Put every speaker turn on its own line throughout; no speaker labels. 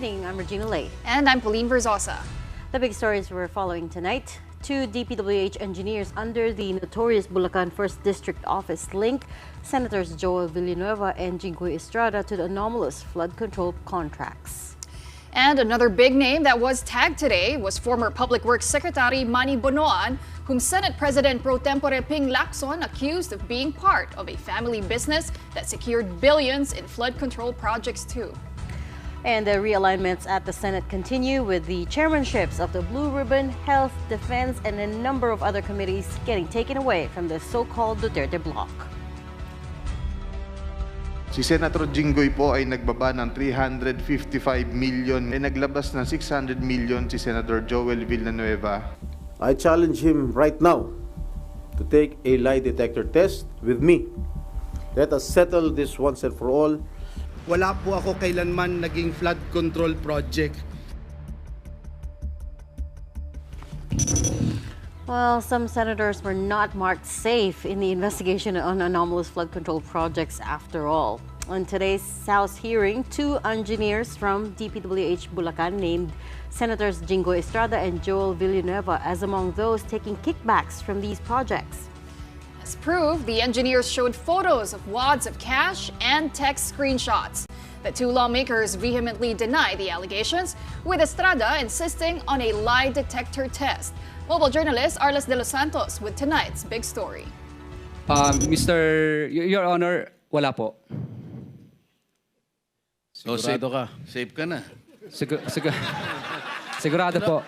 evening. I'm Regina Lay.
And I'm Pauline Verzosa.
The big stories we're following tonight. Two DPWH engineers under the notorious Bulacan 1st District Office link Senators Joel Villanueva and Jinggoy Estrada to the anomalous flood control contracts.
And another big name that was tagged today was former Public Works Secretary Manny Bonoan, whom Senate President Pro Tempore Ping Lacson accused of being part of a family business that secured billions in flood control projects too.
And the realignments at the Senate continue with the chairmanships of the Blue Ribbon, Health, Defense, and a number of other committees getting taken away from the so-called Duterte bloc.
Si Senator Jinggoy po ay nagbaba ng 355 million e naglabas ng 600 million si Senator Joel Villanueva.
I challenge him right now to take a lie detector test with me. Let us settle this once and for all.
Wala po ako kailanman naging flood control project.
Well, some senators were not marked safe in the investigation on anomalous flood control projects after all. On today's House hearing, two engineers from DPWH Bulacan named Senators Jinggoy Estrada and Joel Villanueva as among those taking kickbacks from these projects.
As proof, the engineers showed photos of wads of cash and text screenshots. The two lawmakers vehemently deny the allegations, with Estrada insisting on a lie detector test. Mobile journalist Arles de los Santos with tonight's big story.
Your Honor, wala po.
Sigurado ka. Safe ka na.
Sigurado po.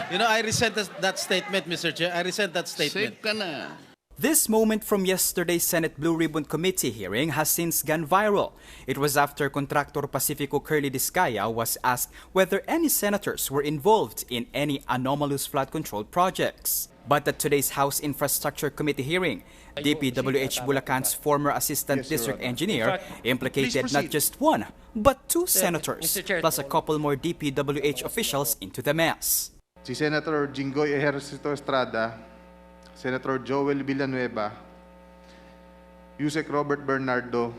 I resent that statement, Mr. Chair. I resent that statement.
Safe ka na.
This moment from yesterday's Senate Blue Ribbon Committee hearing has since gone viral. It was after Contractor Pacifico Curly Discaya was asked whether any senators were involved in any anomalous flood control projects. But at today's House Infrastructure Committee hearing, DPWH Bulacan's former Assistant District Engineer implicated not just one, but two senators, plus a couple more DPWH officials into the mess.
Si Senator Jinggoy Estrada, Senator Joel Villanueva, Yusek Robert Bernardo,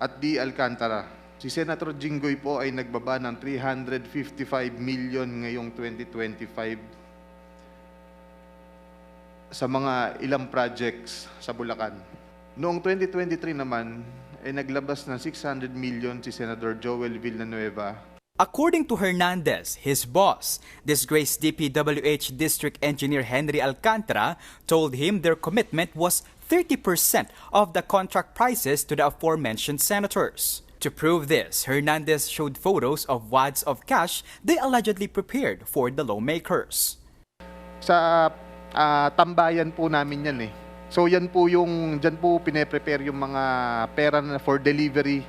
at D. Alcantara. Si Senator Jinggoy po ay nagbaba ng 355 million ngayong 2025 sa mga ilang projects sa Bulacan. Noong 2023 naman, ay naglabas ng 600 million si Senator Joel Villanueva.
According to Hernandez, his boss, disgraced DPWH District Engineer Henry Alcantara told him their commitment was 30% of the contract prices to the aforementioned senators. To prove this, Hernandez showed photos of wads of cash they allegedly prepared for the lawmakers.
Sa tambayan po namin yan eh. So yan po dyan po pine-prepare yung mga pera for delivery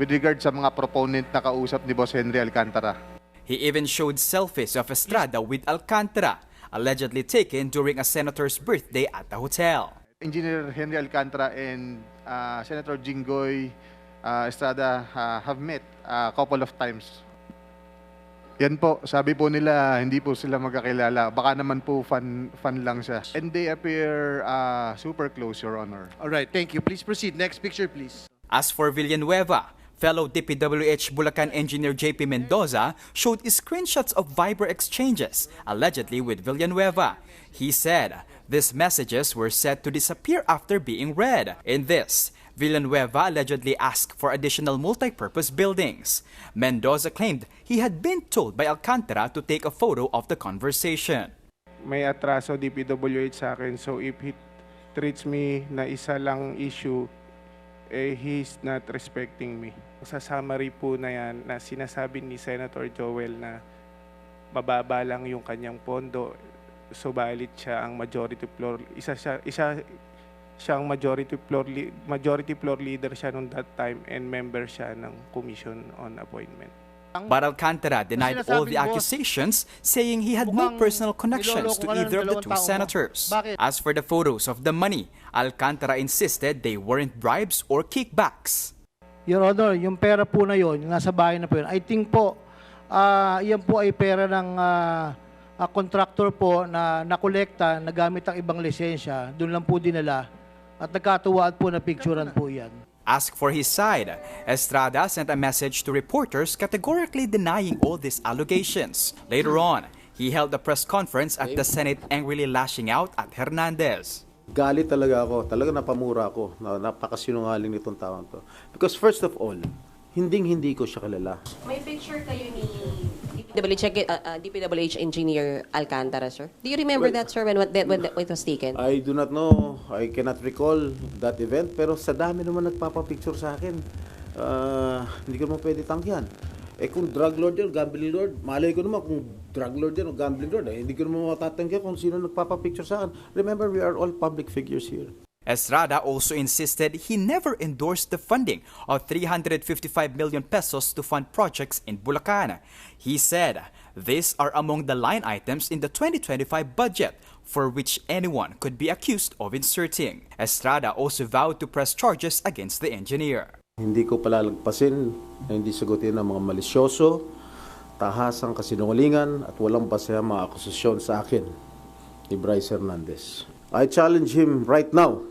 with regard sa mga proponent na kausap ni Boss Henry Alcantara.
He even showed selfies of Estrada with Alcantara, allegedly taken during a senator's birthday at the hotel.
Engineer Henry Alcantara and Senator Jinggoy Estrada have met a couple of times. Yan po, sabi po nila hindi po sila magkakilala. Baka naman po fan lang siya. And they appear super close, Your Honor.
All right, thank you. Please proceed. Next picture, please.
As for Villanueva, fellow DPWH Bulacan engineer JP Mendoza showed screenshots of Viber exchanges, allegedly with Villanueva. He said these messages were set to disappear after being read. In this, Villanueva allegedly asked for additional multi-purpose buildings. Mendoza claimed he had been told by Alcantara to take a photo of the conversation.
May atraso DPWH sa akin, so if he treats me na isa lang issue, he's not respecting me. Sa summary po na yan, na sinasabi ni Senator Joel na mababa lang yung kanyang pondo, subalit siya ang majority floor, isa siyang majority floor leader siya noong that time and member siya ng Commission on Appointment.
But Alcantara denied all the accusations, saying he had no personal connections to either of the two senators. As for the photos of the money, Alcantara insisted they weren't bribes or kickbacks.
Your Honor, yung pera po na yun, nasa bahay na po yun, I think po, yan po ay pera ng contractor po na nakolekta, nagamit ang ibang lisensya, doon lang po dinala, at nagkatuwaan po na picturean po yan.
Asked for his side, Estrada sent a message to reporters categorically denying all these allegations. Later on, he held a press conference at the Senate angrily lashing out at Hernandez.
Galit talaga ako. Talaga napamura ako. Napakasinungaling nitong taon to. Because first of all, hindi ko siya kilala.
May picture kayo ni DPWH engineer Alcantara, sir. Do you remember that, sir, when it was taken?
I do not know. I cannot recall that event. Pero sa dami naman nagpapapicture sa akin, hindi ko naman pwede tanggihan. Eh kung drug lord yan, gambling lord, malay ko naman kung drug lord yan o gambling lord, hindi ko naman matatanggihan kung sino nagpapapicture sa akin. Remember, we are all public figures here.
Estrada also insisted he never endorsed the funding of 355 million pesos to fund projects in Bulacan. He said these are among the line items in the 2025 budget for which anyone could be accused of inserting. Estrada also vowed to press charges against the engineer.
Hindi ko palalagpasin na hindi sagutin ng mga malisyoso, tahasang kasinungalingan at walang basehang mga akusasyon sa akin ni Bryce Hernandez. I challenge him right now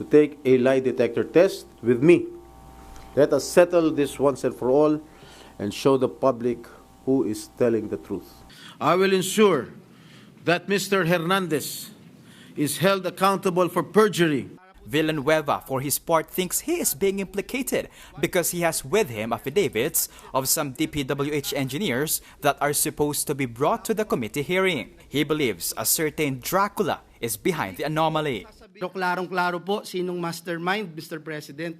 to take a lie detector test with me. Let us settle this once and for all and show the public who is telling the truth.
I will ensure that Mr. Hernandez is held accountable for perjury.
Villanueva, for his part, thinks he is being implicated because he has with him affidavits of some DPWH engineers that are supposed to be brought to the committee hearing. He believes a certain Dracula is behind the anomaly.
Pero klarong-klaro po sinong mastermind, Mr. President.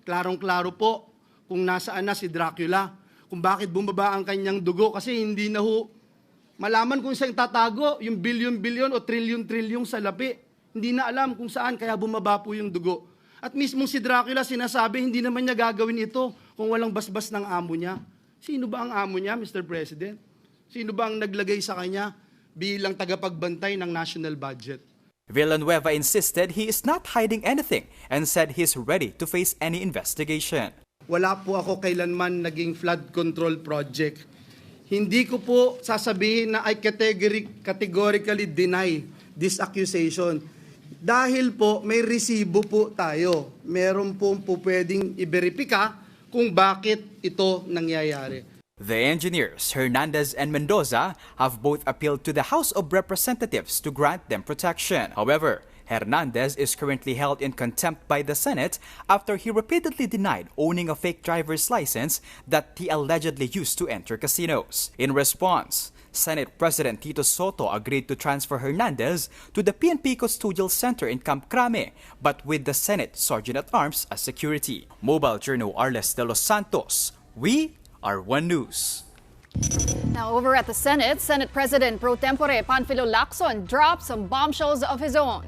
Klarong-klaro po kung nasaan na si Dracula, kung bakit bumaba ang kanyang dugo kasi hindi na ho malaman kung saan tatago yung bilyon-bilyon o trilyon-trilyon sa lapi. Hindi na alam kung saan, kaya bumaba po yung dugo. At mismo si Dracula sinasabi, hindi naman niya gagawin ito kung walang basbas ng amo niya. Sino ba ang amo niya, Mr. President? Sino ba ang naglagay sa kanya bilang tagapagbantay ng national budget?
Villanueva insisted he is not hiding anything and said he's ready to face any investigation.
Wala po ako kailanman naging flood control project. Hindi ko po sasabihin na I categorically deny this accusation. Dahil po may resibo po tayo. Meron po pwedeng i-verifika kung bakit ito nangyayari.
The engineers, Hernandez and Mendoza, have both appealed to the House of Representatives to grant them protection. However, Hernandez is currently held in contempt by the Senate after he repeatedly denied owning a fake driver's license that he allegedly used to enter casinos. In response, Senate President Tito Soto agreed to transfer Hernandez to the PNP Custodial Center in Camp Crame, but with the Senate Sergeant-at-Arms as security. Mobile Journal Arles de los Santos, we are One News.
Now over at the Senate, Senate President Pro Tempore Panfilo Lacson dropped some bombshells of his own.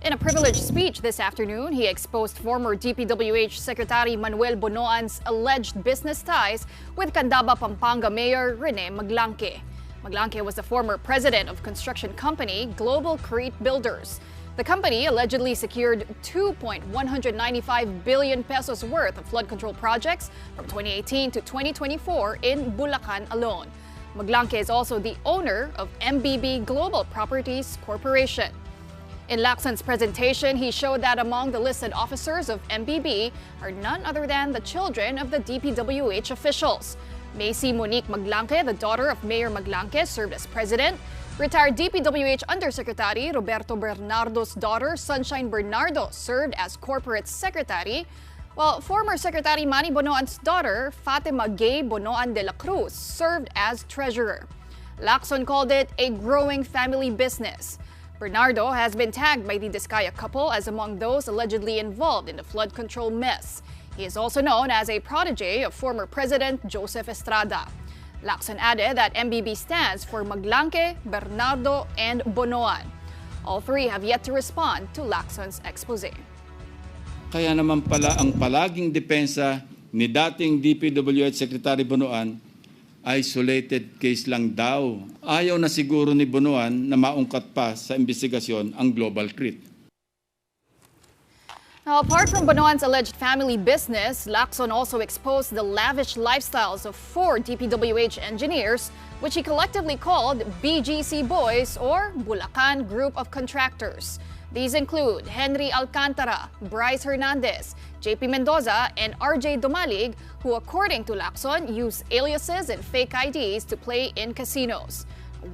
In a privileged speech this afternoon, he exposed former DPWH Secretary Manuel Bonoan's alleged business ties with Candaba, Pampanga Mayor Rene Maglanque. Maglanque was the former president of construction company Global Crete Builders. The company allegedly secured 2.195 billion pesos worth of flood control projects from 2018 to 2024 in Bulacan alone. Maglanque is also the owner of MBB Global Properties Corporation. In Lacson's presentation, he showed that among the listed officers of MBB are none other than the children of the DPWH officials. Macy Monique Maglanque, the daughter of Mayor Maglanque, served as president. Retired DPWH Undersecretary Roberto Bernardo's daughter, Sunshine Bernardo, served as corporate secretary, while former Secretary Manny Bonoan's daughter, Fatima Gay Bonoan de la Cruz, served as treasurer. Lacson called it a growing family business. Bernardo has been tagged by the Discaya couple as among those allegedly involved in the flood control mess. He is also known as a protege of former President Joseph Estrada. Lacson added that MBB stands for Maglanque, Bernardo, and Bonoan. All three have yet to respond to Lacson's expose.
Kaya naman pala ang palaging depensa ni dating DPWH Secretary Bonoan, isolated case lang daw. Ayaw na siguro ni Bonoan na maungkat pa sa investigasyon ang Global Crete.
Now, apart from Bonoan's alleged family business, Lacson also exposed the lavish lifestyles of 4 DPWH engineers, which he collectively called BGC Boys or Bulacan Group of Contractors. These include Henry Alcantara, Bryce Hernandez, JP Mendoza, and RJ Dumalig, who according to Lacson use aliases and fake IDs to play in casinos.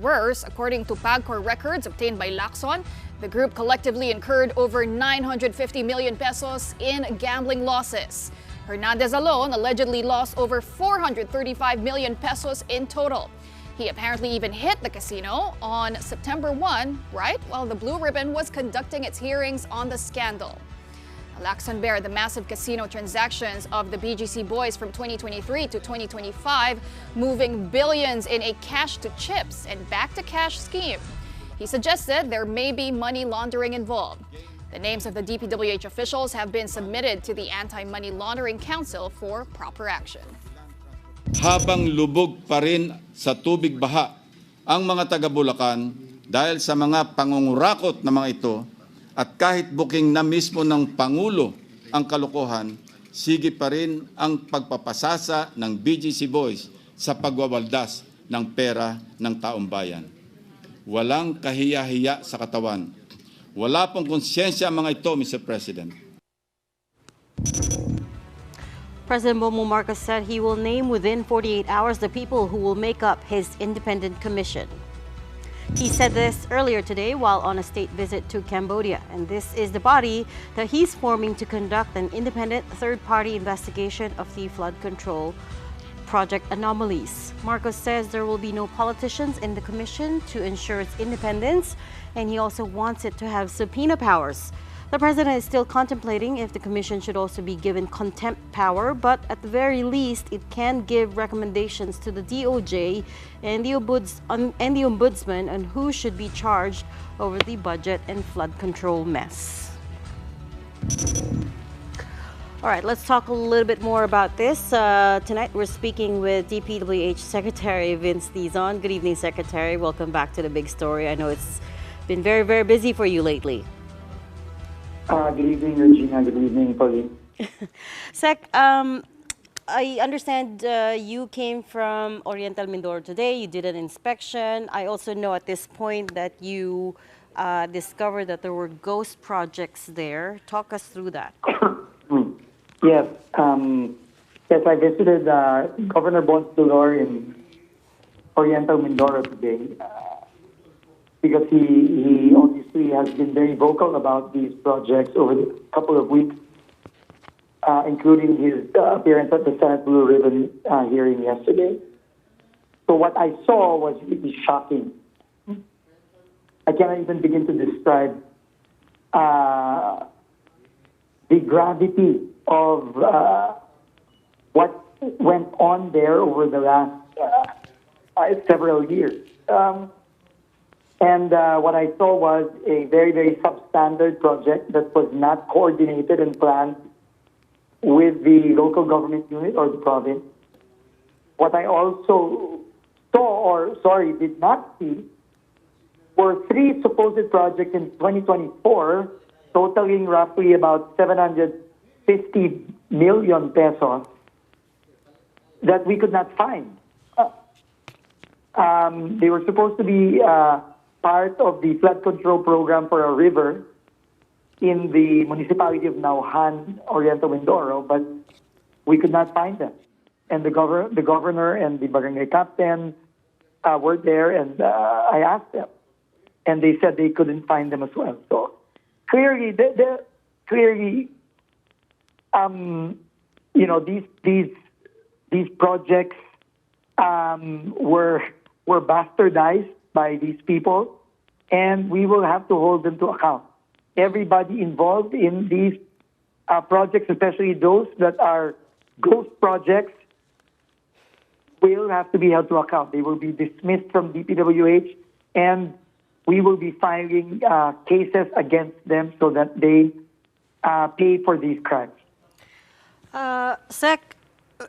Worse, according to PAGCOR records obtained by Lacson, the group collectively incurred over 950 million pesos in gambling losses. Hernandez alone allegedly lost over 435 million pesos in total. He apparently even hit the casino on September 1, right while the Blue Ribbon was conducting its hearings on the scandal. Lacson bear the massive casino transactions of the BGC boys from 2023 to 2025, moving billions in a cash-to-chips and back-to-cash scheme. He suggested there may be money laundering involved. The names of the DPWH officials have been submitted to the Anti-Money Laundering Council for proper action.
Habang lubog pa rin sa tubig baha ang mga taga Bulacan dahil sa mga pangungurakot na mga ito, at kahit booking na mismo ng Pangulo ang kalokohan, sige pa rin ang pagpapasasa ng BGC Boys sa pagwawaldas ng pera ng taong bayan. Walang kahiya-hiya sa katawan. Wala pong konsyensya ang mga ito, Mr. President.
President Bongbong Marcos said he will name within 48 hours the people who will make up his independent commission. He said this earlier today while on a state visit to Cambodia, and this is the body that he's forming to conduct an independent third-party investigation of the flood control project anomalies. Marcos says there will be no politicians in the commission to ensure its independence, and he also wants it to have subpoena powers. The president is still contemplating if the commission should also be given contempt power, but at the very least, it can give recommendations to the DOJ and the ombudsman on who should be charged over the budget and flood control mess. All right, let's talk a little bit more about this. Tonight, we're speaking with DPWH Secretary Vince Dizon. Good evening, Secretary. Welcome back to the big story. I know it's been very, very busy for you lately.
Good evening, Regina. Good evening, Pauline.
Sec, I understand you came from Oriental Mindoro today. You did an inspection. I also know at this point that you discovered that there were ghost projects there. Talk us through that.
Yes. Yes, I visited Governor Bons Dolor in Oriental Mindoro today. Because he obviously has been very vocal about these projects over the couple of weeks, including his appearance at the Senate Blue Ribbon hearing yesterday. So what I saw was really shocking. I cannot even begin to describe the gravity of what went on there over the last several years. And what I saw was a very, very substandard project that was not coordinated and planned with the local government unit or the province. What I also did not see, were three supposed projects in 2024, totaling roughly about 750 million pesos that we could not find. They were supposed to be part of the flood control program for a river in the municipality of Nauhan, Oriental Mindoro, but we could not find them. And the governor and the barangay captain were there, and I asked them, and they said they couldn't find them as well. So clearly, these projects were bastardized by these people, and we will have to hold them to account. Everybody involved in these projects, especially those that are ghost projects, will have to be held to account. They will be dismissed from DPWH, and we will be filing cases against them so that they pay for these crimes.
Sec,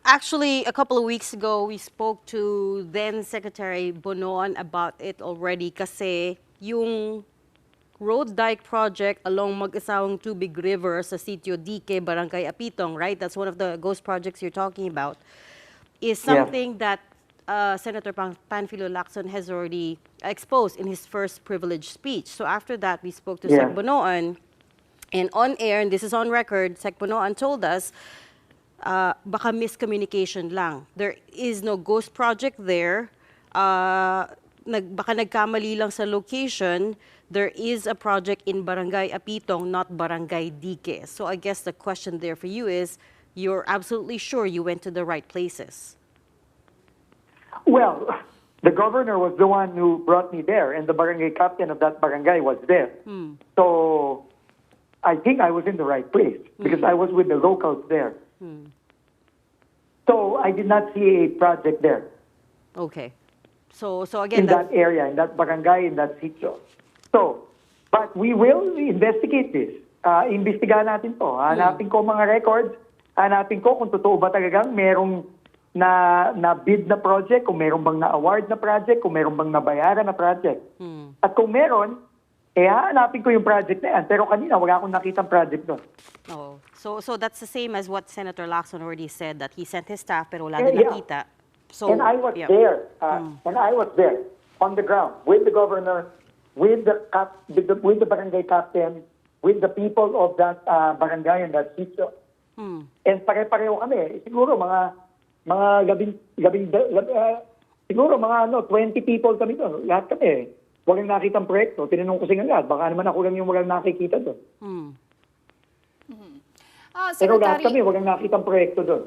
actually, a couple of weeks ago, we spoke to then Secretary Bonoan about it already kasi yung road dike project along Mag-asawang Tubig River sa Sitio Dique, Barangay Apitong, right? That's one of the ghost projects you're talking about. Is something that Senator Panfilo Lacson has already exposed in his first privileged speech. So after that, we spoke to Sec Bonoan, and on air, and this is on record, Sec Bonoan told us, baka miscommunication lang. There is no ghost project there. Baka nagkamali lang sa location. There is a project in Barangay Apitong, not Barangay Dique. So I guess the question there for you is, you're absolutely sure you went to the right places?
Well, the governor was the one who brought me there, and the barangay captain of that barangay was there. So I think I was in the right place because I was with the locals there. So I did not see a project there.
Okay. So again,
in that area, in that barangay, in that sitio. So, but we will investigate this. Imbestigahan natin to. Hanapin ko mga records. Hanapin ko kung totoo ba talagang merong na bid na project, kung meron bang na-award na project, kung meron bang nabayaran na project. At kung meron, hanapin ko yung project na yan. Pero kanina, wala akong nakitang project doon.
Oh. So that's the same as what Senator Lacson already said, that he sent his staff pero wala din nakita. So,
and I was there. And I was there on the ground with the governor, with the barangay captain, with the people of that barangay and that sitio. And pare-pareho kami. Siguro siguro mga 20 people kami doon. Lahat kami. Walang nakitang proyekto. Tinanong ko sila lahat. Baka naman ako lang yung walang nakikita doon. Pero lahat kami, walang nakitang proyekto doon.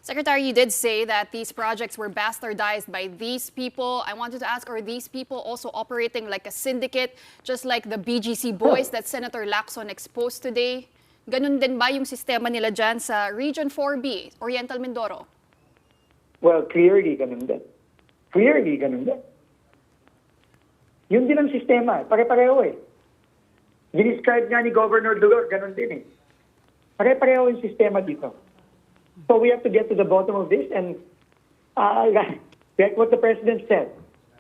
Secretary, you did say that these projects were bastardized by these people. I wanted to ask, are these people also operating like a syndicate, just like the BGC boys that Senator Lacson exposed today? Ganun din ba yung sistema nila dyan sa Region 4B, Oriental Mindoro?
Well, clearly ganun din. Clearly ganun din. Yun din ang sistema. Pare-pareho eh. Dinescribe nga ni Governor Dulor, ganun din eh. Pare-pareho yung sistema dito. So we have to get to the bottom of this, and like what the President said,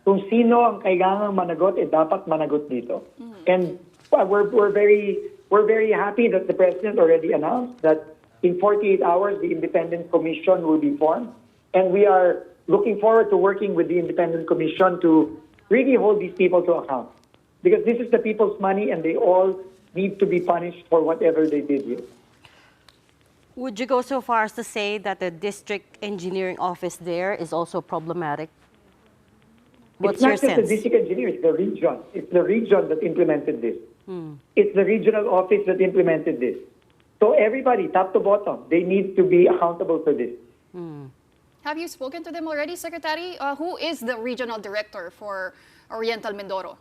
kung sino ang kailangang managot, dapat managot dito. And we're very happy that the President already announced that in 48 hours, the Independent Commission will be formed. And we are looking forward to working with the Independent Commission to really hold these people to account. Because this is the people's money, and they all need to be punished for whatever they did here.
Would you go so far as to say that the district engineering office there is also problematic? What's your sense?
It's not just the district engineer, it's the region. It's the region that implemented this. It's the regional office that implemented this. So everybody, top to bottom, they need to be accountable for this.
Have you spoken to them already, Secretary? Who is the regional director for Oriental Mindoro?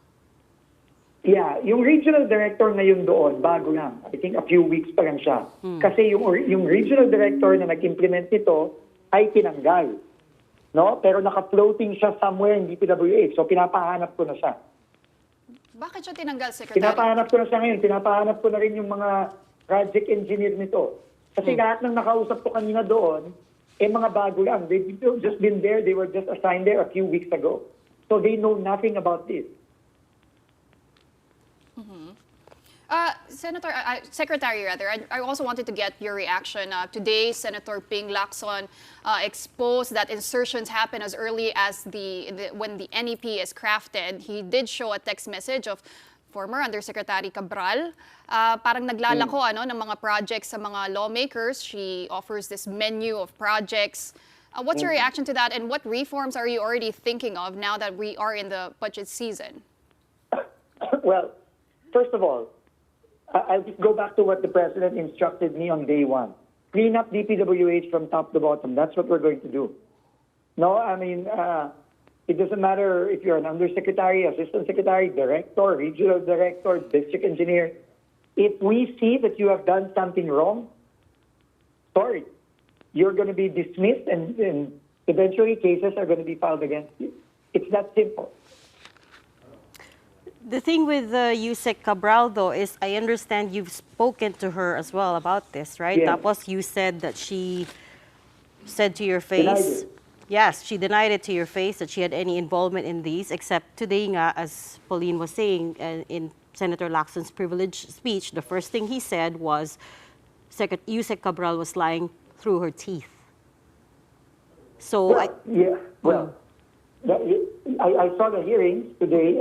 Yeah, yung regional director ngayon doon, bago lang. I think a few weeks pa lang siya. Kasi yung regional director na nag-implement nito ay tinanggal. No? Pero naka-floating siya somewhere in DPWH. So pinapahanap ko na siya.
Bakit siya tinanggal, Secretary?
Pinapahanap ko na siya ngayon. Pinapahanap ko na rin yung mga project engineer nito. Kasi lahat ng nakausap ko kanina doon, mga bago lang. They've just been there. They were just assigned there a few weeks ago. So they know nothing about this.
Secretary, I also wanted to get your reaction. Today, Senator Ping Lacson exposed that insertions happen as early as when the NEP is crafted. He did show a text message of former Undersecretary Cabral. Parang naglalako ng mga projects sa mga lawmakers. She offers this menu of projects. What's your reaction to that, and what reforms are you already thinking of now that we are in the budget season?
Well, first of all, I'll just go back to what the President instructed me on day one. Clean up DPWH from top to bottom. That's what we're going to do. No, I mean, it doesn't matter if you're an undersecretary, assistant secretary, director, regional director, district engineer. If we see that you have done something wrong, sorry, you're going to be dismissed, and eventually cases are going to be filed against you. It's that simple.
The thing with Yusek Cabral, though, is I understand you've spoken to her as well about this, right?
Yes.
Tapos you said that she said to your face, yes, she denied it to your face that she had any involvement in these, except today nga, as Pauline was saying, in Senator Lacson's privileged speech, the first thing he said was Yusek Cabral was lying through her teeth. So
Well, yeah, well, I saw the hearings today,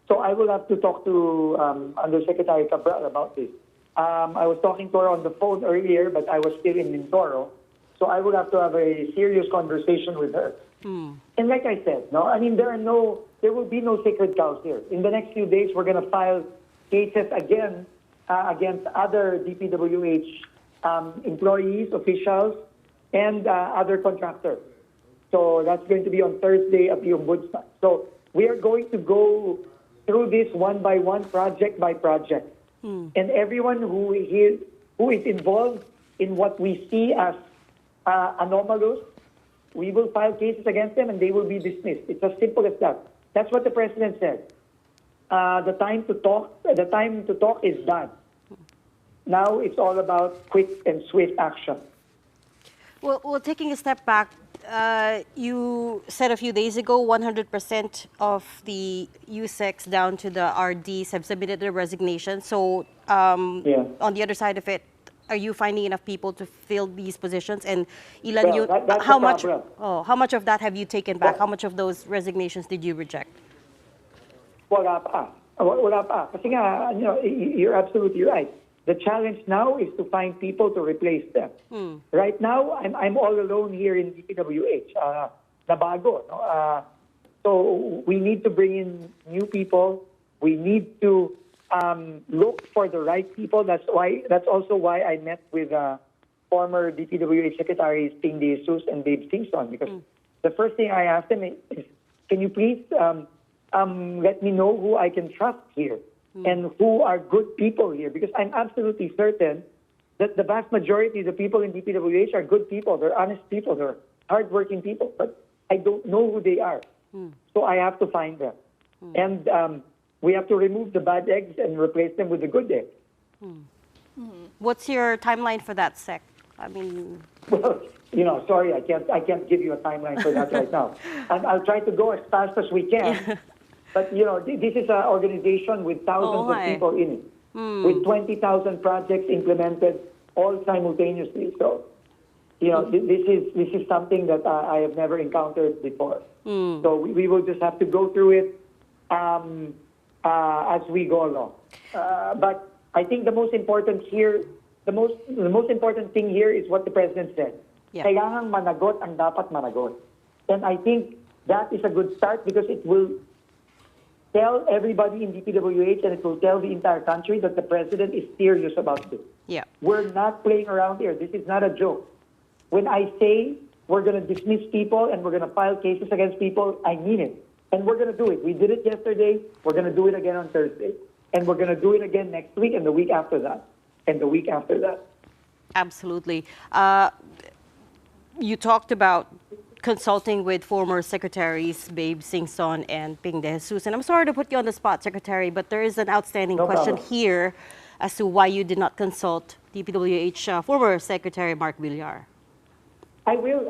so I will have to talk to Undersecretary Cabral about this. I was talking to her on the phone earlier, but I was still in Mindoro, so I will have to have a serious conversation with her. And like I said, no, I mean there will be no sacred cows here. In the next few days, we're going to file cases again against other DPWH employees, officials, and other contractors. So that's going to be on Thursday at the Ombudsman. So we are going to go through this one by one, project by project. And everyone who is involved in what we see as anomalous, we will file cases against them and they will be dismissed. It's as simple as that. That's what the President said. The time to talk is done. Now it's all about quick and swift action.
Well, taking a step back, you said a few days ago 100% of the USECs down to the RDs have submitted their resignation. So on the other side of it, are you finding enough people to fill these positions? And Ilan,
that's
how
the
much?
problem.
Oh, how much of that have you taken back? How much of those resignations did you reject?
Wala pa. Kasi nga, you're absolutely right. The challenge now is to find people to replace them. Right now, I'm all alone here in DPWH, nabago. No? So we need to bring in new people. We need to look for the right people. That's also why I met with former DPWH secretaries Ping De Jesus and Babe Singson, because the first thing I asked them is, can you please let me know who I can trust here and who are good people here, because I'm absolutely certain that the vast majority of the people in DPWH are good people. They're honest people. They're hardworking people, but I don't know who they are. So I have to find them. And we have to remove the bad eggs and replace them with the good eggs.
What's your timeline for that, Sec? I mean,
well, sorry, I can't give you a timeline for that right now. And I'll try to go as fast as we can. But this is an organization with thousands of people in it, with 20,000 projects implemented all simultaneously. So, this is something that I have never encountered before. So we will just have to go through it as we go along. But I think the most important here, the most important thing here is what the President said. Kailangang managot ang dapat managot. And I think that is a good start, because it will tell everybody in DPWH and it will tell the entire country that the President is serious about this. We're not playing around here. This is not a joke. When I say we're going to dismiss people and we're going to file cases against people, I mean it. And we're going to do it. We did it yesterday. We're going to do it again on Thursday. And we're going to do it again next week and the week after that. And the week after that.
Absolutely. You talked about consulting with former secretaries Babe Singson and Ping De Jesus. And I'm sorry to put you on the spot, Secretary, but there is an outstanding question here as to why you did not consult DPWH former Secretary Mark Villar.
I will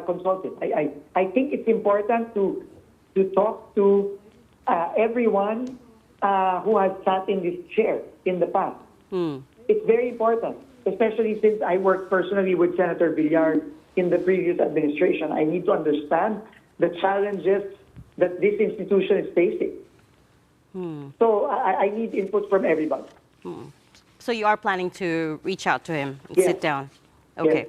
consult it. I think it's important to talk to everyone who has sat in this chair in the past. It's very important, especially since I worked personally with Senator Villar in the previous administration. I need to understand the challenges that this institution is facing. So I need input from everybody.
So you are planning to reach out to him and sit down? Okay.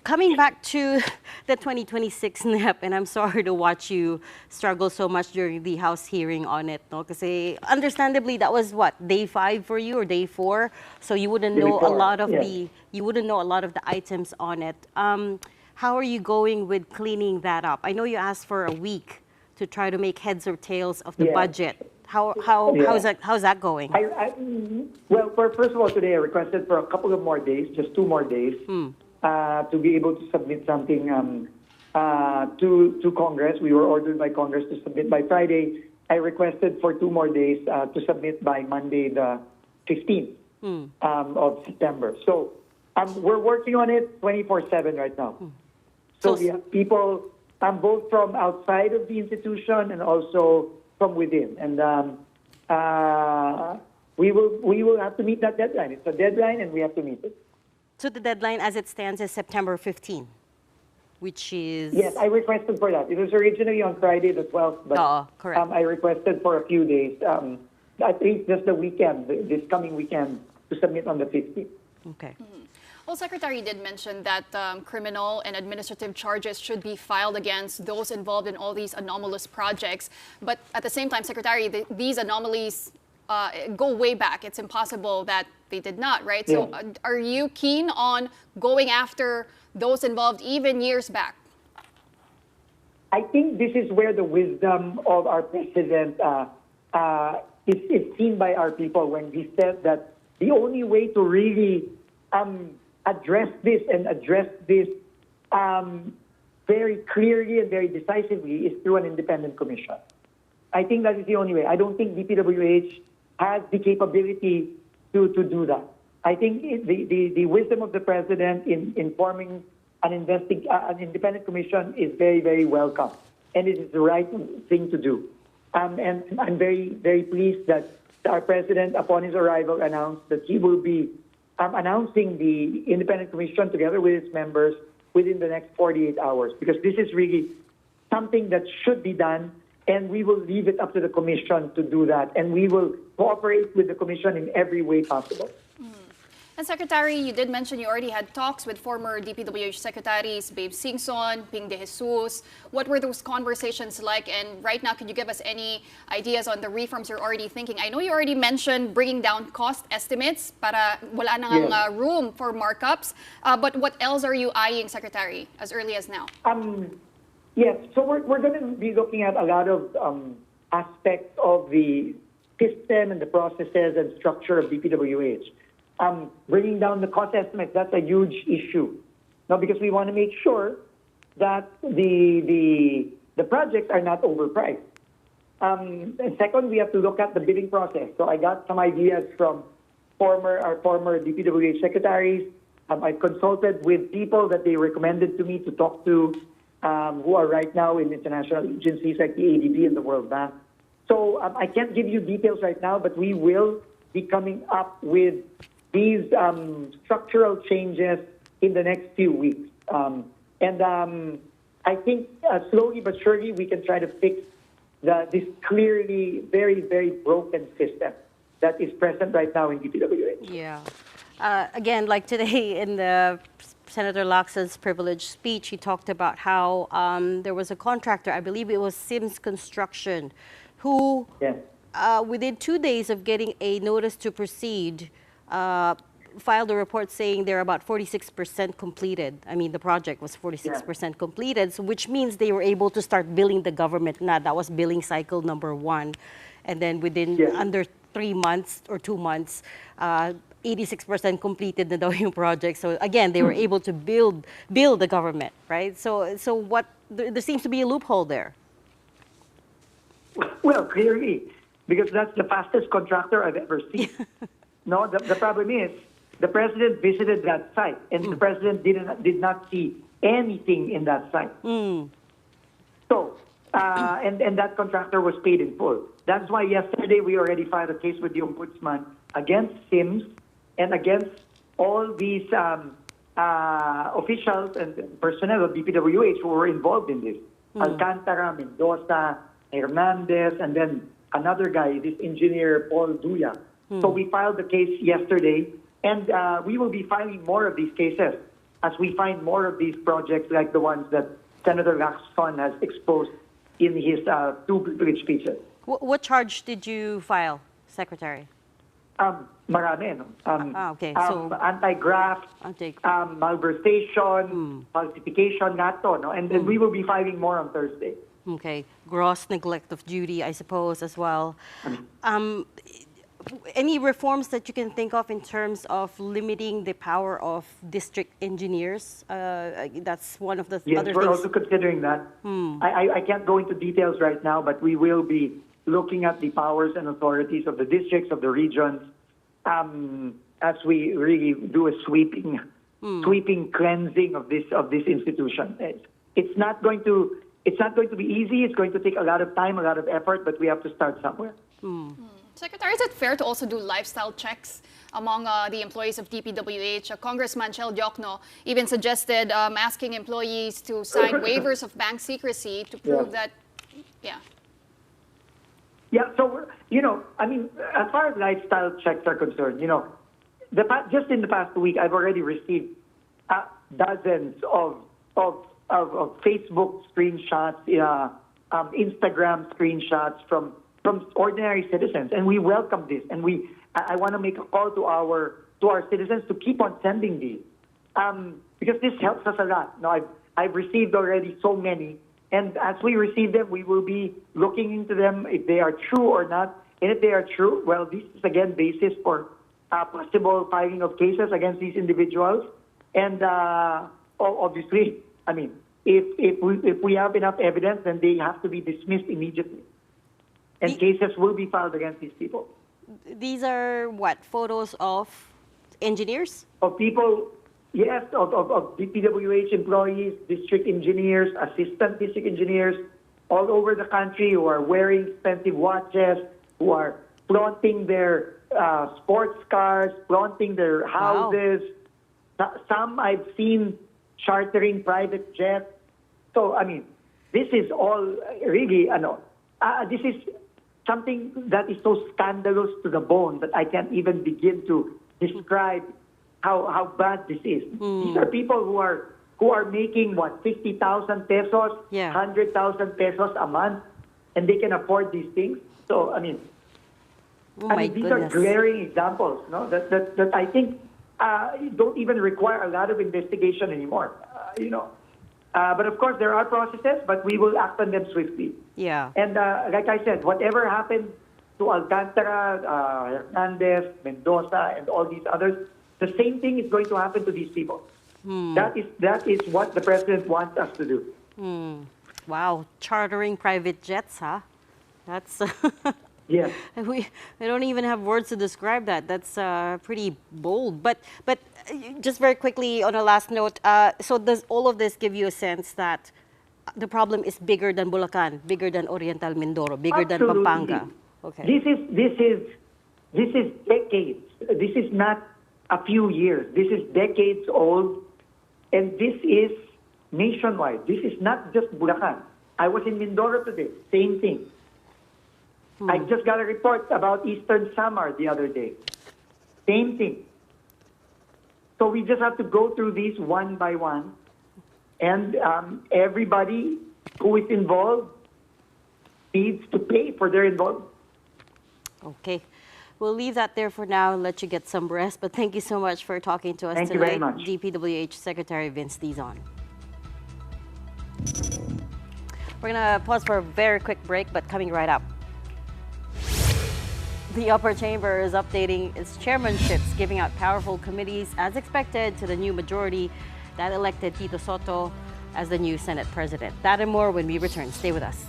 Coming back to the 2026 NEP, and I'm sorry to watch you struggle so much during the House hearing on it, no? Because understandably, that was what, day 5 for you or day 4, so you wouldn't know a lot of the items on it. How are you going with cleaning that up? I know you asked for a week to try to make heads or tails of the budget. How's that going?
Well, first of all, today I requested for a couple of more days, just 2 more days, to be able to submit something to Congress. We were ordered by Congress to submit by Friday. I requested for 2 more days to submit by Monday, the 15th of September. So we're working on it 24/7 right now. So we have people both from outside of the institution and also from within, and we will have to meet that deadline. It's a deadline, and we have to meet it.
So the deadline as it stands is September 15, which is...
Yes, I requested for that. It was originally on Friday the 12th, but
correct.
I requested for a few days, at least just the weekend, this coming weekend, to submit on the 15th.
Okay.
Well, Secretary did mention that criminal and administrative charges should be filed against those involved in all these anomalous projects. But at the same time, Secretary, these anomalies go way back. It's impossible that they did not, right?
Yeah.
So are you keen on going after those involved even years back?
I think this is where the wisdom of our president is seen by our people when he said that the only way to really address this very clearly and very decisively is through an independent commission. I think that is the only way. I don't think DPWH has the capability to do that. I think the wisdom of the president in forming an independent commission is very, very welcome, and it is the right thing to do. And I'm very, very pleased that our president, upon his arrival, announced that he will be announcing the independent commission together with its members within the next 48 hours, because this is really something that should be done, and we will leave it up to the commission to do that, and we will cooperate with the commission in every way possible.
And Secretary, you did mention you already had talks with former DPWH secretaries, Babe Singson, Ping De Jesus. What were those conversations like? And right now, could you give us any ideas on the reforms you're already thinking? I know you already mentioned bringing down cost estimates para wala nang room for markups. But what else are you eyeing, Secretary, as early as now?
Yes, so we're going to be looking at a lot of aspects of the system and the processes and structure of DPWH. Bringing down the cost estimates, that's a huge issue. Now, because we want to make sure that the projects are not overpriced. And second, we have to look at the bidding process. So I got some ideas from our former DPWH secretaries. I've consulted with people that they recommended to me to talk to who are right now in international agencies like the ADB and the World Bank. So I can't give you details right now, but we will be coming up with these structural changes in the next few weeks. I think slowly but surely we can try to fix this clearly very, very broken system that is present right now in DPWH.
Yeah. Again, like today in the Senator Lacson privileged speech, he talked about how there was a contractor, I believe it was Sims Construction, who within 2 days of getting a notice to proceed, filed a report saying they're about 46% completed. I mean, the project was 46% completed, so which means they were able to start billing the government. Now, that was billing cycle number 1. And then within under 3 months or 2 months, 86% completed na daw yung project. So again, they were able to bill the government, right? So there seems to be a loophole there.
Well, clearly, because that's the fastest contractor I've ever seen. No, the problem is the president visited that site, and the president did not see anything in that site. So, and that contractor was paid in full. That's why yesterday we already filed a case with the Ombudsman against Sims and against all these officials and personnel of DPWH who were involved in this. Alcantara, Mendoza, Hernandez, and then another guy, this engineer, Paul Duya. So we filed the case yesterday, and we will be filing more of these cases as we find more of these projects like the ones that Senator Lacson has exposed in his 2 privilege speeches.
What charge did you file, Secretary?
Marami, no?
Okay. So
Anti-graft, malversation, falsification, NATO, no? And then we will be filing more on Thursday.
Okay. Gross neglect of duty, I suppose, as well. Any reforms that you can think of in terms of limiting the power of district engineers? That's one of the other things.
Yes, we're also considering that. I can't go into details right now, but we will be looking at the powers and authorities of the districts, of the regions, as we really do a sweeping cleansing of this institution. It's not going to be easy. It's going to take a lot of time, a lot of effort, but we have to start somewhere.
Secretary, is it fair to also do lifestyle checks among the employees of DPWH? Congressman Chel Diokno even suggested asking employees to sign waivers of bank secrecy to prove that,
Yeah, so, I mean, as far as lifestyle checks are concerned, just in the past week, I've already received dozens of Facebook screenshots, Instagram screenshots from ordinary citizens, and we welcome this. And I want to make a call to our citizens to keep on sending these, because this helps us a lot. Now, I've received already so many, and as we receive them, we will be looking into them if they are true or not. And if they are true, well, this is again basis for possible filing of cases against these individuals. And obviously, I mean, if we have enough evidence, then they have to be dismissed immediately. And cases will be filed against these people.
These are what? Photos of engineers?
Of people, yes, of DPWH employees, district engineers, assistant district engineers, all over the country who are wearing expensive watches, who are flaunting their sports cars, flaunting their houses. Wow. Some I've seen chartering private jets. So, I mean, this is all really, this is something that is so scandalous to the bone that I can't even begin to describe how bad this is. These are people who are making, 50,000 pesos, 100,000 pesos a month, and they can afford these things. So, I mean, these are glaring examples, no? That I think don't even require a lot of investigation anymore, But of course, there are processes, but we will act on them swiftly.
Yeah.
And like I said, whatever happened to Alcantara, Hernandez, Mendoza, and all these others, the same thing is going to happen to these people. That is what the president wants us to do.
Wow, chartering private jets, huh? That's
yeah.
We don't even have words to describe that. That's pretty bold. But just very quickly on a last note, so does all of this give you a sense that the problem is bigger than Bulacan, bigger than Oriental Mindoro, bigger than Pampanga? Okay.
This is decades. This is not a few years. This is decades old, and this is nationwide. This is not just Bulacan. I was in Mindoro today. Same thing. I just got a report about Eastern Samar the other day. Same thing. So we just have to go through these one by one. And everybody who is involved needs to pay for their involvement.
Okay. We'll leave that there for now and let you get some rest. But thank you so much for talking to us tonight.
Thank you very much.
DPWH Secretary Vince Dizon. We're going to pause for a very quick break, but coming right up. The upper chamber is updating its chairmanships, giving out powerful committees as expected to the new majority that elected Tito Sotto as the new Senate President. That and more when we return. Stay with us.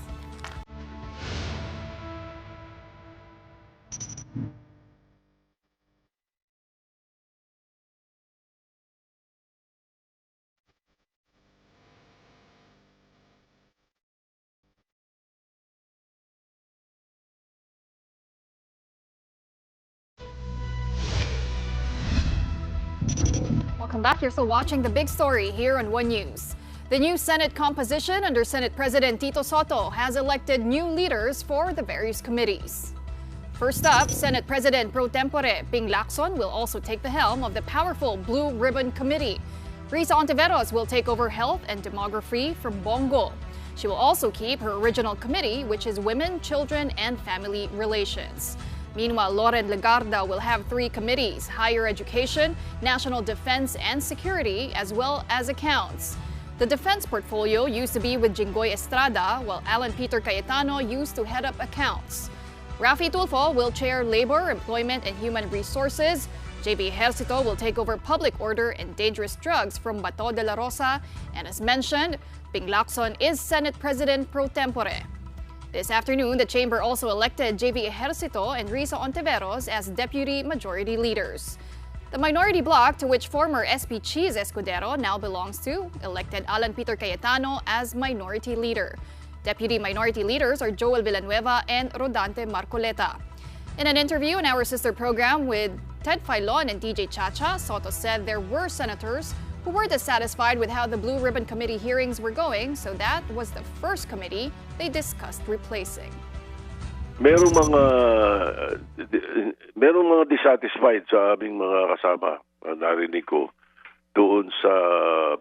Welcome back. You're still watching The Big Story here on One News. The new Senate composition under Senate President Tito Sotto has elected new leaders for the various committees. First up, Senate President pro tempore Ping Lacson will also take the helm of the powerful Blue Ribbon Committee. Risa Ontiveros will take over Health and Demography from Bongo. She will also keep her original committee, which is Women, Children, and Family Relations. Meanwhile, Loren Legarda will have three committees: Higher Education, National Defense and Security, as well as Accounts. The defense portfolio used to be with Jinggoy Estrada, while Alan Peter Cayetano used to head up Accounts. Rafi Tulfo will chair Labor, Employment, and Human Resources. JV Ejercito will take over Public Order and Dangerous Drugs from Bato de la Rosa. And as mentioned, Ping Lacson is Senate President pro tempore. This afternoon, the chamber also elected JV Ejercito and Risa Ontiveros as Deputy Majority Leaders. The minority bloc, to which former SP Cheese Escudero now belongs to, elected Alan Peter Cayetano as Minority Leader. Deputy Minority Leaders are Joel Villanueva and Rodante Marcoleta. In an interview in our sister program with Ted Filon and DJ Chacha, Soto said there were senators who were dissatisfied with how the Blue Ribbon Committee hearings were going, so that was the first committee they discussed replacing.
Merong mga dissatisfied sa aming mga kasama, narinig ko, doon sa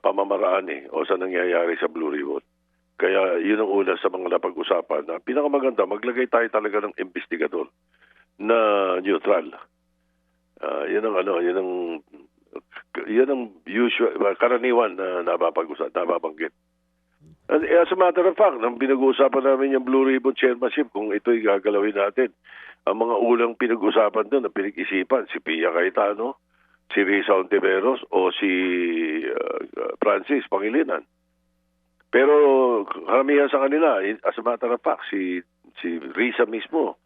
pamamaraan o sa nangyayari sa Blue Ribbon. Kaya yun ang una sa mga napag-usapan na pinakamaganda, maglagay tayo talaga ng investigador na neutral. Yun ang usual, karaniwan na nababanggit. As a matter of fact, nang pinag-uusapan namin yung Blue Ribbon Chairmanship, kung ito'y gagalawin natin, ang mga ulang pinag-usapan doon na pinag-isipan, si Pia Cayetano, si Risa Ontiveros o si Francis Pangilinan. Pero karamihan sa kanila, as a matter of fact, si Risa mismo,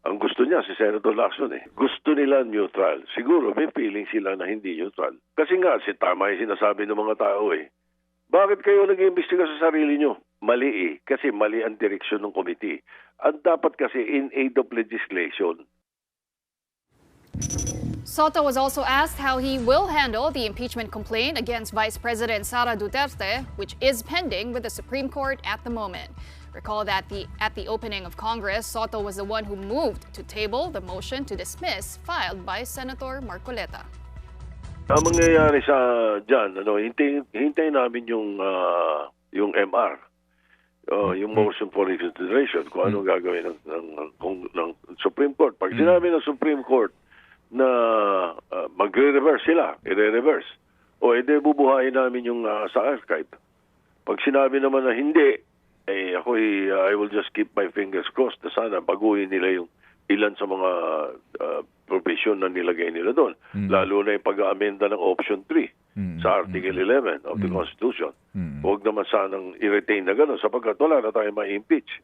ang gusto niya si Senator Lacson Gusto nila neutral. Siguro may feeling sila na hindi neutral. Kasi nga, tama yung sinasabi ng mga tao Bakit kayo nag-iimbestiga sa sarili nyo? Mali kasi mali ang direksyon ng committee. At dapat kasi in aid of legislation.
Soto was also asked how he will handle the impeachment complaint against Vice President Sara Duterte, which is pending with the Supreme Court at the moment. Recall that at the opening of Congress, Soto was the one who moved to table the motion to dismiss filed by Senator Marcoleta.
Ang mangyayari dyan, hintayin namin yung MR, yung motion for reconsideration, kung anong gagawin ng Supreme Court. Pag sinabi ng Supreme Court na magre-reverse sila, i-reverse, edi bubuhayin namin yung sa archive. Pag sinabi naman na hindi, I will just keep my fingers crossed na sana baguhin nila yung ilan sa mga provision na nilagay nila doon. Lalo na yung pag-aamenda ng Option 3 sa Article 11 of the Constitution. Huwag naman sanang i-retain na gano'n sapagkat wala na tayo ma-impeach.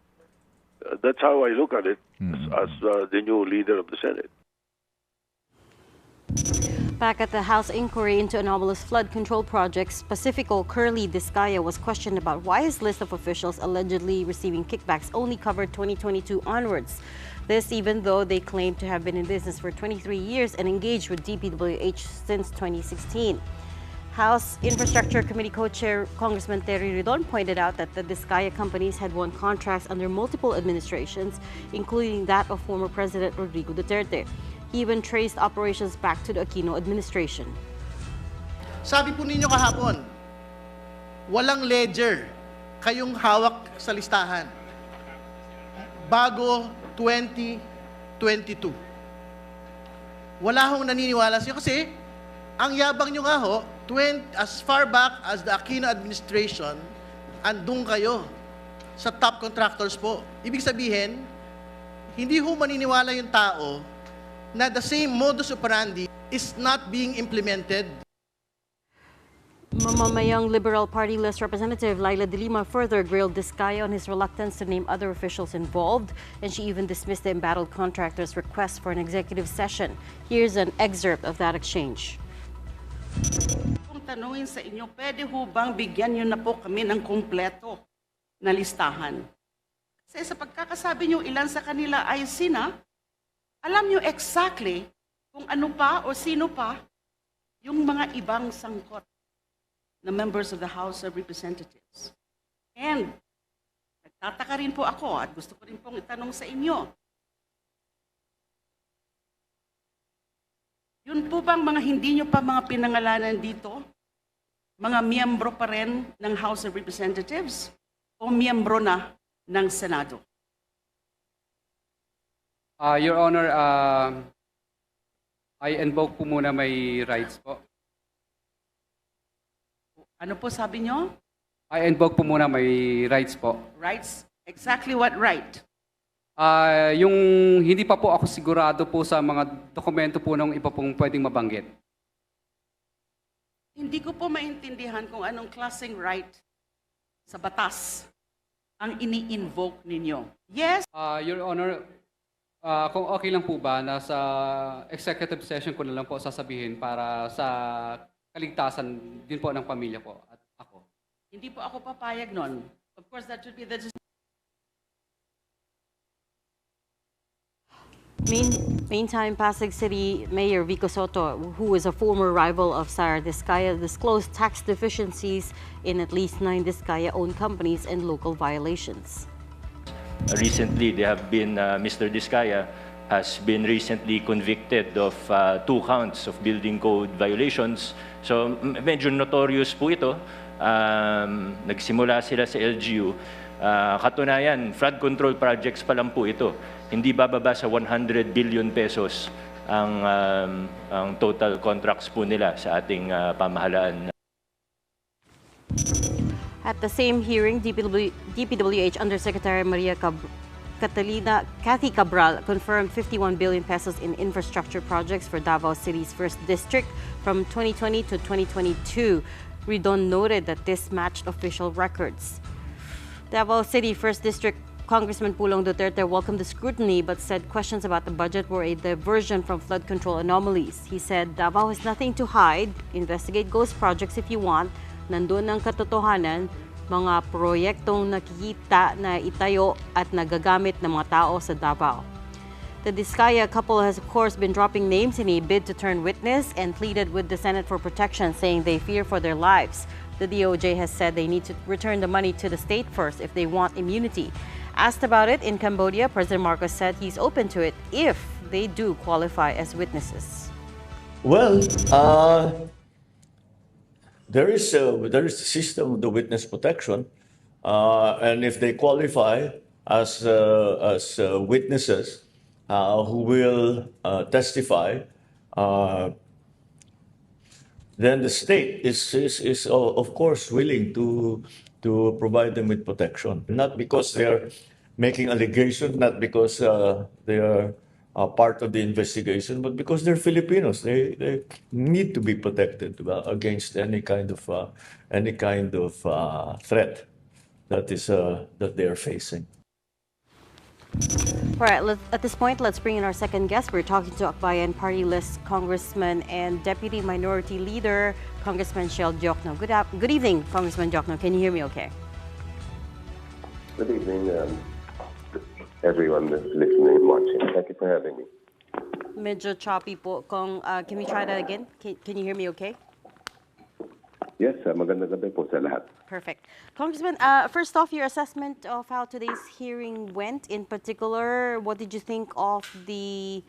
That's how I look at it as the new leader of the Senate.
Back at the House inquiry into anomalous flood control projects, Pacifico Curly Discaya was questioned about why his list of officials allegedly receiving kickbacks only covered 2022 onwards. This even though they claim to have been in business for 23 years and engaged with DPWH since 2016. House Infrastructure Committee Co-Chair Congressman Terry Ridon pointed out that the Discaya companies had won contracts under multiple administrations, including that of former President Rodrigo Duterte. He even traced operations back to the Aquino administration.
Sabi po ninyo kahapon, walang ledger kayong hawak sa listahan bago 2022. Wala hong naniniwala siya kasi ang yabang nyo nga ho, as far back as the Aquino administration, andun kayo sa top contractors po. Ibig sabihin, hindi ho maniniwala yung tao na the same modus operandi is not being implemented.
Mamamayang Liberal Party list representative Laila de Lima further grilled Discaya on his reluctance to name other officials involved, and she even dismissed the embattled contractors' request for an executive session. Here's an excerpt of that exchange.
Kung tanungin sa inyo, pwede ho bang bigyan niyo na po kami ng kumpleto na listahan? Kasi sa pagkakasabi niyo ilan sa kanila ay sina, alam niyo exactly kung ano pa o sino pa yung mga ibang sangkot na members of the House of Representatives. And nagtataka rin po ako at gusto ko rin pong itanong sa inyo, yun po bang mga hindi nyo pa mga pinangalanan dito, mga miyembro pa rin ng House of Representatives o miyembro na ng Senado?
Your Honor, I invoke po muna my rights po.
Ano po sabi nyo?
I invoke po muna my rights po.
Rights? Exactly what right?
Yung hindi pa po ako sigurado po sa mga dokumento po ng iba pong pwedeng mabanggit.
Hindi ko po maintindihan kung anong klaseng right sa batas ang ini-invoke ninyo. Yes?
Your Honor, kung okay lang po ba, nasa executive session ko na lang po sasabihin para sa kaligtasan din po ng pamilya ko at ako.
Hindi po ako papayag nun. Of course, that should be the
Meantime, Pasig City Mayor Vico Soto, who is a former rival of Sara Diskaya, disclosed tax deficiencies in at least 9 Diskaya-owned companies and local violations.
Recently, they have been, Mr. Diskaya has been recently convicted of 2 counts of building code violations. So medyo notorious po ito. Nagsimula sila sa LGU. Katunayan, flood control projects pa lang po ito. Hindi bababa sa 100 billion pesos ang total contracts po nila sa ating pamahalaan.
At the same hearing, DPWH Undersecretary Maria Cathy Cabral confirmed 51 billion pesos in infrastructure projects for Davao City's first district from 2020 to 2022. Ridon noted that this matched official records. Davao City First District Congressman Pulong Duterte welcomed the scrutiny but said questions about the budget were a diversion from flood control anomalies. He said Davao has nothing to hide. Investigate ghost projects if you want. Nandun ang katotohanan, mga proyektong nakikita na itayo at nagagamit ng mga tao sa Davao. The Diskaya couple has of course been dropping names in a bid to turn witness and pleaded with the Senate for protection, saying they fear for their lives. The DOJ has said they need to return the money to the state first if they want immunity. Asked about it in Cambodia, President Marcos said he's open to it if they do qualify as witnesses.
Well, there is a system of the witness protection, and if they qualify as witnesses who will testify, then the state is of course willing to provide them with protection. Not because they are making allegations, not because they are part of the investigation, but because they're Filipinos. They need to be protected against any kind of threat that they are facing.
All right, at this point, let's bring in our second guest. We're talking to Akbayan Party List Congressman and Deputy Minority Leader, Congressman Shell Diokno. Good evening, Congressman Diokno. Can you hear me okay?
Good evening, everyone that's listening and watching. Thank you for having me.
Medyo choppy po. Can we try that again? Can you hear me okay?
Yes, magandang gabi po sa lahat.
Perfect. Congressman, first off, your assessment of how today's hearing went. In particular, what did you think of the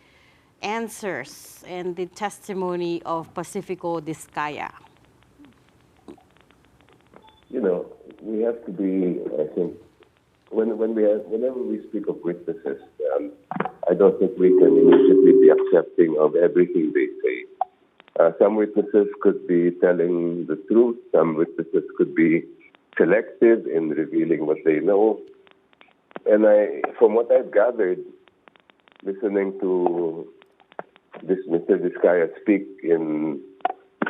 answers and the testimony of Pacifico Diskaya?
You know, we have to be, I think, whenever we speak of witnesses, I don't think we can immediately be accepting of everything they say. Some witnesses could be telling the truth. Some witnesses could be selective in revealing what they know. And from what I've gathered, listening to Mr. Diskaya speak in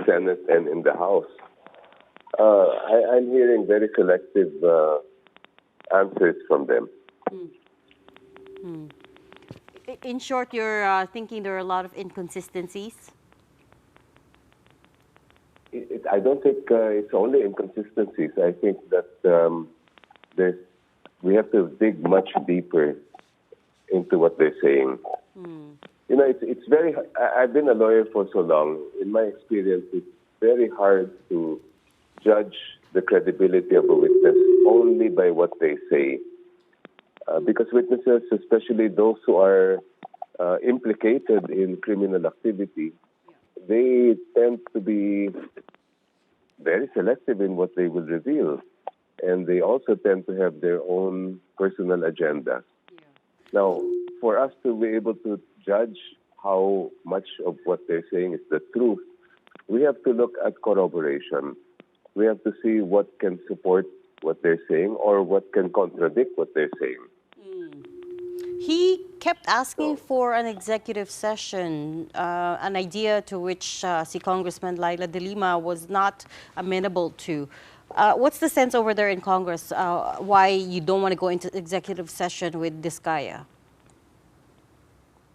Senate and in the House, I'm hearing very selective answers from them.
In short, you're thinking there are a lot of inconsistencies?
I don't think it's only inconsistencies. I think that we have to dig much deeper into what they're saying. You know, it's very. I've been a lawyer for so long. In my experience, it's very hard to judge the credibility of a witness only by what they say, because witnesses, especially those who are implicated in criminal activity, they tend to be very selective in what they will reveal. And they also tend to have their own personal agenda. Now, for us to be able to judge how much of what they're saying is the truth, we have to look at corroboration. We have to see what can support what they're saying or what can contradict what they're saying.
He kept asking for an executive session, an idea to which si Congressman Laila de Lima was not amenable to. What's the sense over there in Congress why you don't want to go into executive session with Diskaya?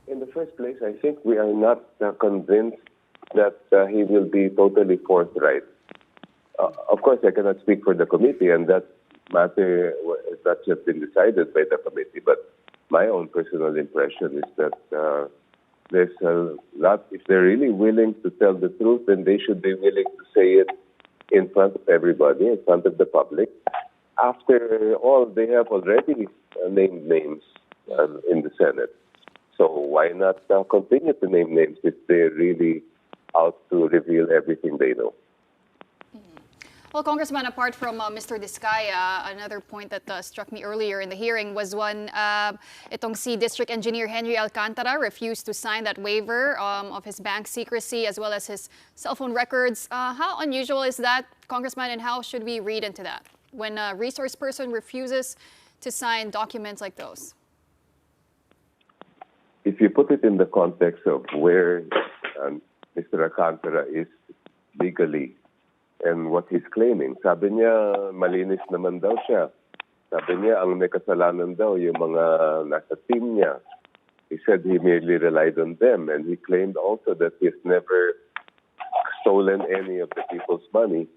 In the first place, I think we are not convinced that he will be totally forthright. Of course, I cannot speak for the committee, and that matter has not yet been decided by the committee, but my own personal impression is that there's a lot, if they're really willing to tell the truth, then they should be willing to say it in front of everybody, in front of the public. After all, they have already named names in the Senate. So why not continue to name names if they're really out to reveal everything they know?
Well, Congressman, apart from Mr. Diskaya, another point that struck me earlier in the hearing was when itong si District Engineer Henry Alcantara refused to sign that waiver of his bank secrecy as well as his cell phone records. How unusual is that, Congressman, and how should we read into that when a resource person refuses to sign documents like those?
If you put it in the context of where Mr. Alcantara is legally and what he's claiming, sabi niya malinis naman daw siya. Sabi niya ang may kasalanan daw yung mga nasa team niya. He said he merely relied on them, and he claimed also that he's never stolen any of the people's money.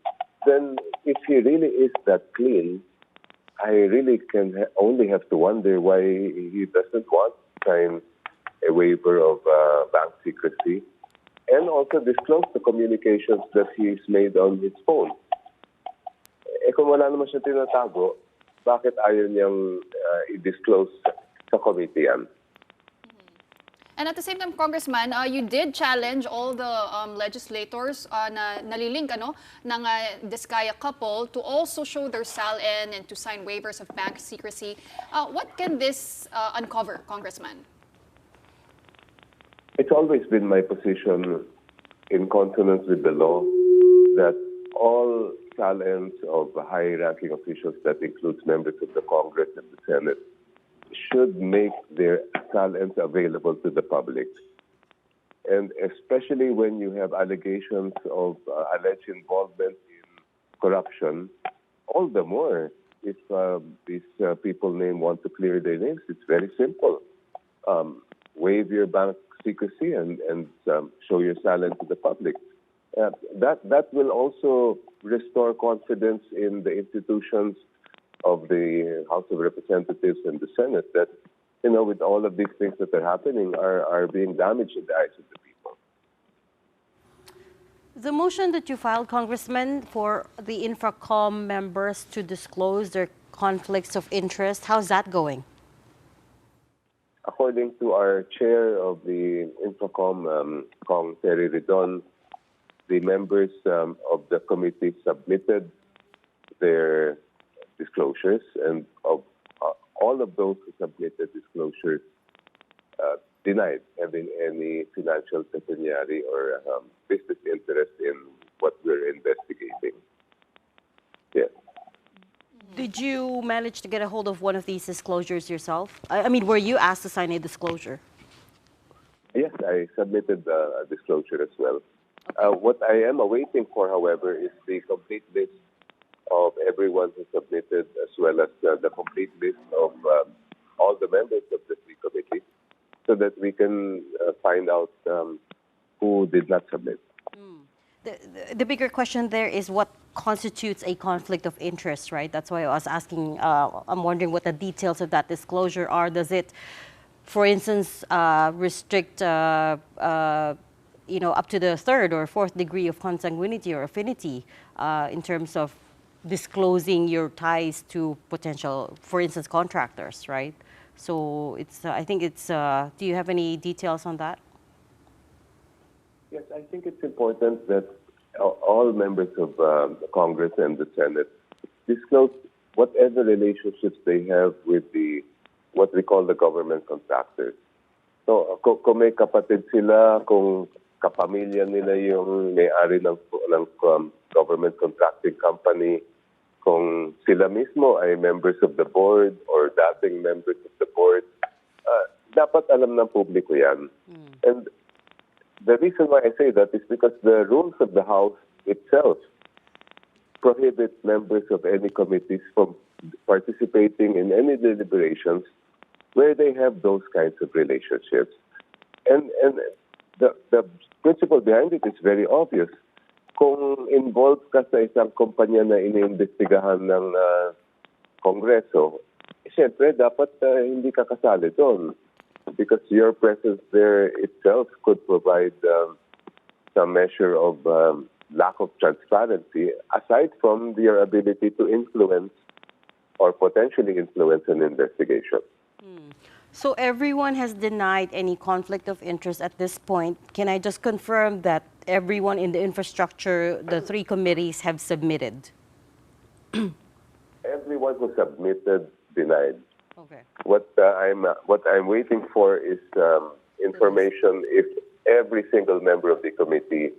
Then if he really is that clean, I really can only have to wonder why he doesn't want to sign a waiver of bank secrecy and also disclose the communications that he's made on his phone. Eh kung wala naman siya tinatago, bakit ayaw niyang i-disclose sa committee yan?
And at the same time, Congressman, you did challenge all the legislators na nalilink ng Diskaya couple to also show their SALN and to sign waivers of bank secrecy. What can this uncover, Congressman?
It's always been my position, in consonance with the law, that all SALNs of high-ranking officials, that includes members of the Congress and the Senate, should make their SALNs available to the public. And especially when you have allegations of alleged involvement in corruption, all the more if these people want to clear their names. It's very simple. Waive your bank secrecy and show your SALN to the public. That will also restore confidence in the institutions of the House of Representatives and the Senate that, with all of these things that are happening, are being damaged in the eyes of the people.
The motion that you filed, Congressman, for the Infracom members to disclose their conflicts of interest, how's that going?
According to our chair of the Infracom, Kong Terry Ridon, the members of the committee submitted their disclosures, and of all of those who submitted disclosures denied having any financial pecuniary or business interest in what we're investigating. Yes.
Did you manage to get a hold of one of these disclosures yourself? I mean, were you asked to sign a disclosure?
Yes, I submitted a disclosure as well. What I am awaiting for, however, is the complete list of everyone who submitted, as well as the complete list of all the members of the three committees, so that we can find out who did not submit.
The bigger question there is what constitutes a conflict of interest, right? That's why I was asking, I'm wondering what the details of that disclosure are. Does it, for instance, restrict, up to the third or fourth degree of consanguinity or affinity in terms of disclosing your ties to potential, for instance, contractors, right? So it's, I think it's, do you have any details on that?
Yes, I think it's important that all members of the Congress and the Senate disclose whatever relationships they have with what we call the government contractors. So kung may kapatid sila, kung kapamilya nila yung may-ari ng government contracting company, kung sila mismo ay members of the board or dating members of the board, dapat alam ng publiko yan. And the reason why I say that is because the rules of the House itself prohibit members of any committees from participating in any deliberations where they have those kinds of relationships. And the principle behind it is very obvious. Kung involved ka sa isang kumpanya na iniimbestigahan ng Kongreso, siyempre dapat hindi ka kasali doon because your presence there itself could provide some measure of lack of transparency aside from your ability to influence or potentially influence an investigation.
So everyone has denied any conflict of interest at this point. Can I just confirm that everyone in the infrastructure, the 3 committees have submitted?
Everyone who submitted denied.
Okay.
What I'm waiting for is information if every single member of the committee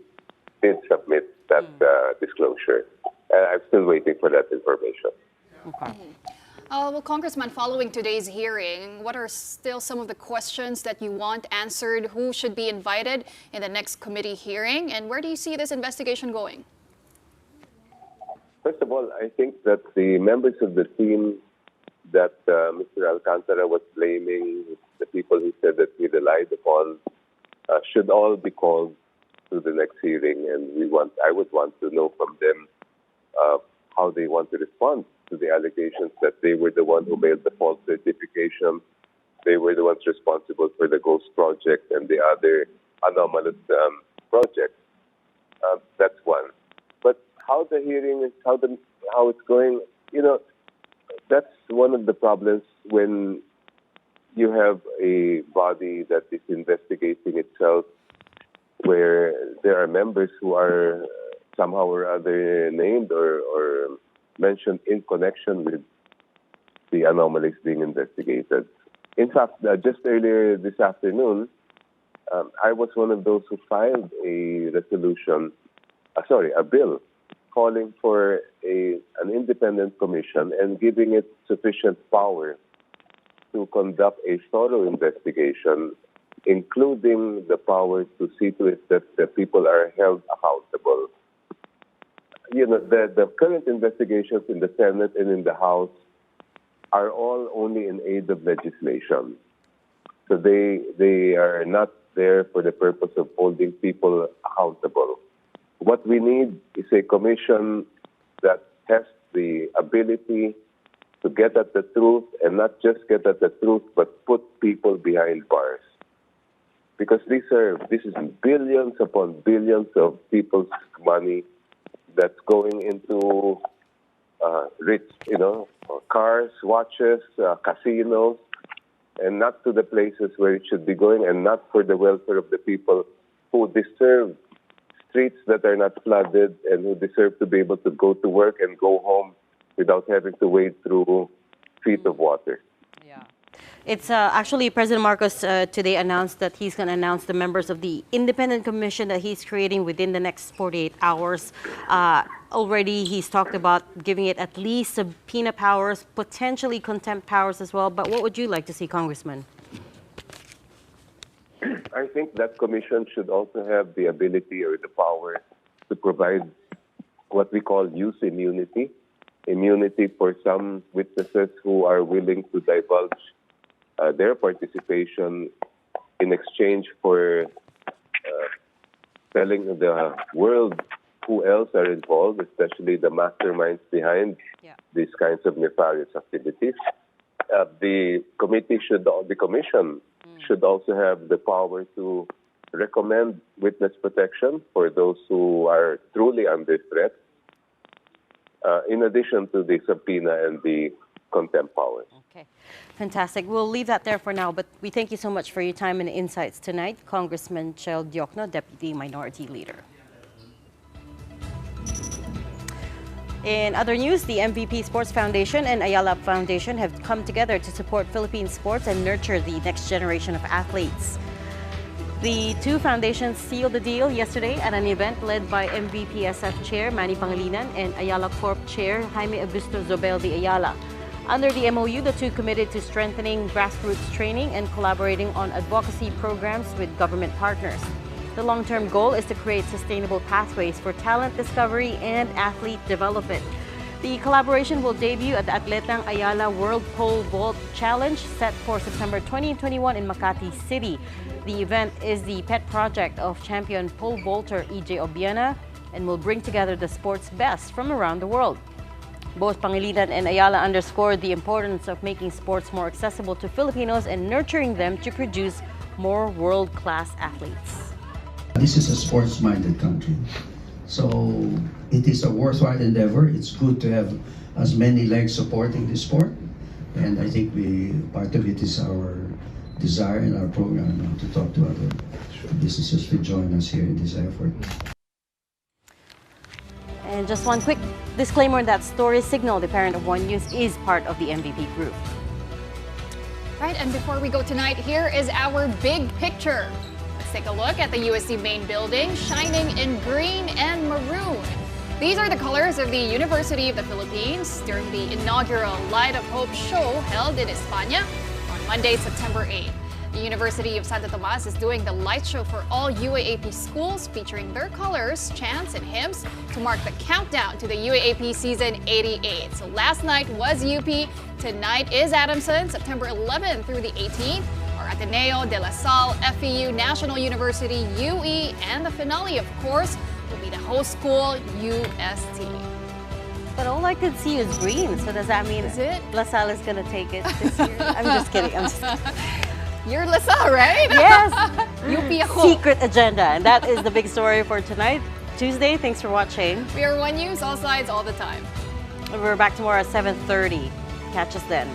did submit that disclosure. I'm still waiting for that information.
Okay.
Well, Congressman, following today's hearing, what are still some of the questions that you want answered? Who should be invited in the next committee hearing? And where do you see this investigation going?
First of all, I think that the members of the team that Mr. Alcantara was blaming, the people who said that he relied upon, should all be called to the next hearing. And I would want to know from them how they want to respond to the allegations that they were the one who mailed the false certification, they were the ones responsible for the Ghost Project and the other anomalous projects. That's one. But how the hearing is, how it's going, that's one of the problems when you have a body that is investigating itself, where there are members who are somehow or other named or mentioned in connection with the anomalies being investigated. In fact, just earlier this afternoon, I was one of those who filed a bill calling for an independent commission and giving it sufficient power to conduct a thorough investigation, including the power to see to it that the people are held accountable. The current investigations in the Senate and in the House are all only in aid of legislation. So they are not there for the purpose of holding people accountable. What we need is a commission that has the ability to get at the truth, and not just get at the truth, but put people behind bars. Because this is billions upon billions of people's money that's going into rich, cars, watches, casinos, and not to the places where it should be going, and not for the welfare of the people who deserve streets that are not flooded and who deserve to be able to go to work and go home without having to wade through feet of water.
It's actually President Marcos today announced that he's going to announce the members of the independent commission that he's creating within the next 48 hours. Already he's talked about giving it at least subpoena powers, potentially contempt powers as well. But what would you like to see, Congressman?
I think that commission should also have the ability or the power to provide what we call use immunity. Immunity for some witnesses who are willing to divulge their participation in exchange for telling the world who else are involved, especially the masterminds behind these kinds of nefarious activities. The commission should also have the power to recommend witness protection for those who are truly under threat, in addition to the subpoena and the contempt powers.
Okay, fantastic. We'll leave that there for now, but we thank you so much for your time and insights tonight. Congressman Chel Diokno, Deputy Minority Leader. In other news, the MVP Sports Foundation and Ayala Foundation have come together to support Philippine sports and nurture the next generation of athletes. The two foundations sealed the deal yesterday at an event led by MVPSF Chair Manny Pangilinan and Ayala Corp Chair Jaime Augusto Zobel de Ayala. Under the MOU, the two committed to strengthening grassroots training and collaborating on advocacy programs with government partners. The long-term goal is to create sustainable pathways for talent discovery and athlete development. The collaboration will debut at the Atletang Ayala World Pole Vault Challenge set for September 2021 in Makati City. The event is the pet project of champion pole vaulter EJ Obiena and will bring together the sport's best from around the world. Both Pangilinan and Ayala underscored the importance of making sports more accessible to Filipinos and nurturing them to produce more world-class athletes.
This is a sports-minded country. So it is a worthwhile endeavor. It's good to have as many legs supporting the sport. And I think part of it is our desire in our program to talk to other businesses to join us here in this effort.
And just one quick disclaimer that Story Signal, the parent of One News, is part of the MVP group.
Right, and before we go tonight, here is our big picture. Let's take a look at the UST main building, shining in green and maroon. These are the colors of the University of the Philippines during the inaugural Light of Hope show held in España on Monday, September 8. The University of Santo Tomas is doing the light show for all UAAP schools, featuring their colors, chants, and hymns to mark the countdown to the UAAP season 88. So last night was UP, tonight is Adamson, September 11th through the 18th, or Ateneo, De La Salle, FEU, National University, UE, and the finale, of course, will be the host school, UST.
But all I could see was green, so does that mean La Salle is going to take it this year? I'm just kidding.
You're La Salle, right?
Yes.
UP ako.
Secret agenda. And that is the big story for tonight, Tuesday. Thanks for watching.
We are One News, all sides, all the time.
We're back tomorrow at 7:30. Catch us then.